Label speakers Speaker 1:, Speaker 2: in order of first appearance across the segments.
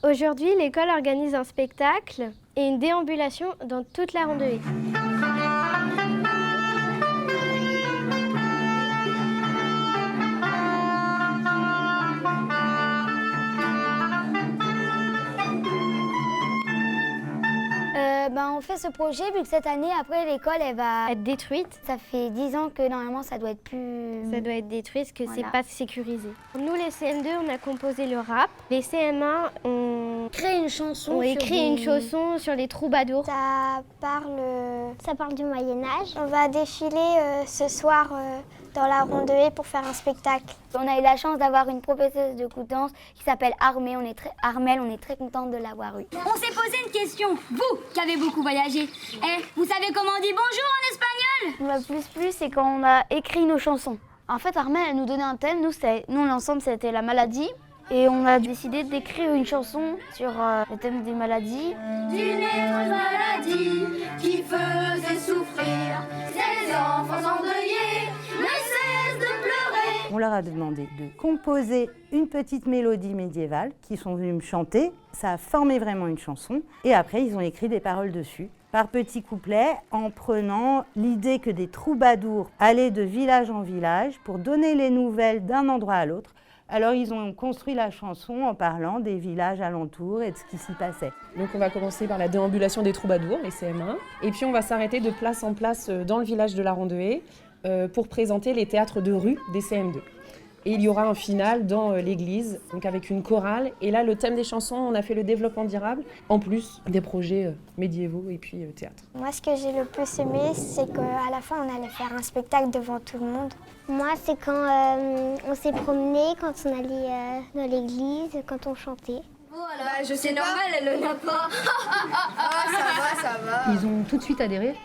Speaker 1: Aujourd'hui, l'école organise un spectacle et une déambulation dans toute la randonnée.
Speaker 2: On fait ce projet vu que cette année, après, l'école, elle va
Speaker 1: Être détruite.
Speaker 2: Ça fait 10 ans que normalement, ça doit être plus...
Speaker 1: Ça doit être détruit parce que
Speaker 2: Voilà.
Speaker 1: c'est pas sécurisé. Nous, les CM2, on a composé le rap. Les CM1 ont
Speaker 2: Créer une chanson.
Speaker 1: écrit une chanson sur les troubadours.
Speaker 3: Ça parle du Moyen-Âge. On va défiler ce soir dans la randonnée pour faire un spectacle.
Speaker 2: On a eu la chance d'avoir une professeuse de Coutances qui s'appelle Armel. On est très contente de l'avoir eue.
Speaker 4: On s'est posé une question. Vous, qui avez beaucoup voyagé, vous savez comment on dit bonjour en espagnol?
Speaker 2: Le plus, c'est quand on a écrit nos chansons. En fait, Armel, elle nous donnait un thème. Nous l'ensemble, c'était la maladie. Et on a décidé d'écrire une chanson sur le thème des maladies.
Speaker 4: D'une étrange maladie qui faisait souffrir ces enfants endeuillés, ne cessent de pleurer.
Speaker 5: On leur a demandé de composer une petite mélodie médiévale qu'ils sont venus me chanter. Ça a formé vraiment une chanson. Et après, ils ont écrit des paroles dessus, par petits couplets, en prenant l'idée que des troubadours allaient de village en village pour donner les nouvelles d'un endroit à l'autre. Alors ils ont construit la chanson en parlant des villages alentours et de ce qui s'y passait.
Speaker 6: Donc on va commencer par la déambulation des troubadours, les CM1, et puis on va s'arrêter de place en place dans le village de la Randonnée pour présenter les théâtres de rue des CM2. Et il y aura un final dans l'église, donc avec une chorale. Et là, le thème des chansons, on a fait le développement durable, en plus des projets médiévaux et puis théâtre.
Speaker 3: Moi, ce que j'ai le plus aimé, c'est qu'à la fin, on allait faire un spectacle devant tout le monde.
Speaker 7: Moi, c'est quand on s'est promené, quand on allait dans l'église, quand on chantait.
Speaker 4: Voilà, c'est normal, elle n'a pas.
Speaker 8: Ça va. Ils ont tout de suite adhéré,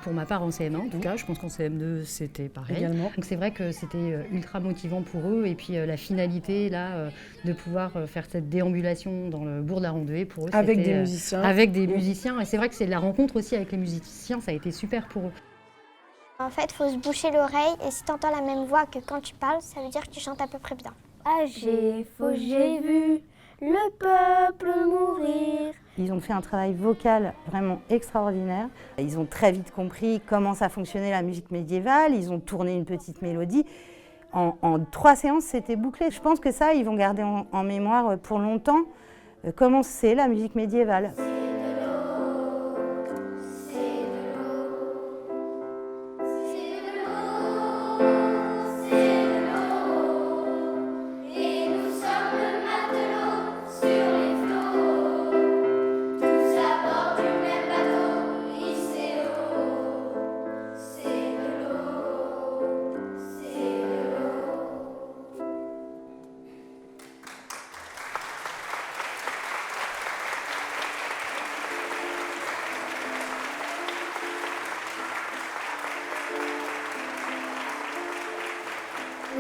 Speaker 8: pour ma part en CM1 en tout cas, je pense qu'en CM2 c'était pareil.
Speaker 6: Également.
Speaker 8: Donc c'est vrai que c'était ultra motivant pour eux et puis la finalité là, de pouvoir faire cette déambulation dans le bourg de la Randonnée pour eux.
Speaker 6: Avec des musiciens.
Speaker 8: Avec des musiciens et c'est vrai que c'est la rencontre aussi avec les musiciens, ça a été super pour eux.
Speaker 3: En fait, il faut se boucher l'oreille et si tu entends la même voix que quand tu parles, ça veut dire que tu chantes à peu près bien.
Speaker 2: J'ai vu le peuple mourir.
Speaker 5: Ils ont fait un travail vocal vraiment extraordinaire. Ils ont très vite compris comment ça fonctionnait la musique médiévale. Ils ont tourné une petite mélodie. En 3 séances, c'était bouclé. Je pense que ça, ils vont garder en mémoire pour longtemps comment c'est la musique médiévale.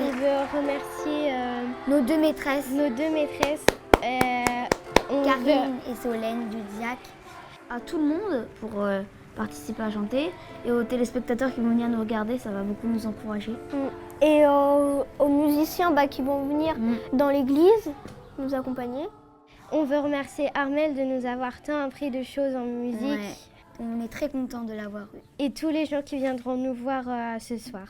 Speaker 1: On veut remercier
Speaker 2: Nos deux maîtresses,
Speaker 1: Karine
Speaker 2: et Solène du DIAC, à tout le monde pour participer à chanter et aux téléspectateurs qui vont venir nous regarder, ça va beaucoup nous encourager.
Speaker 3: Et aux musiciens qui vont venir dans l'église nous accompagner.
Speaker 1: On veut remercier Armel de nous avoir tant appris de choses en musique.
Speaker 2: Ouais. On est très contents de l'avoir eu.
Speaker 1: Et tous les gens qui viendront nous voir ce soir.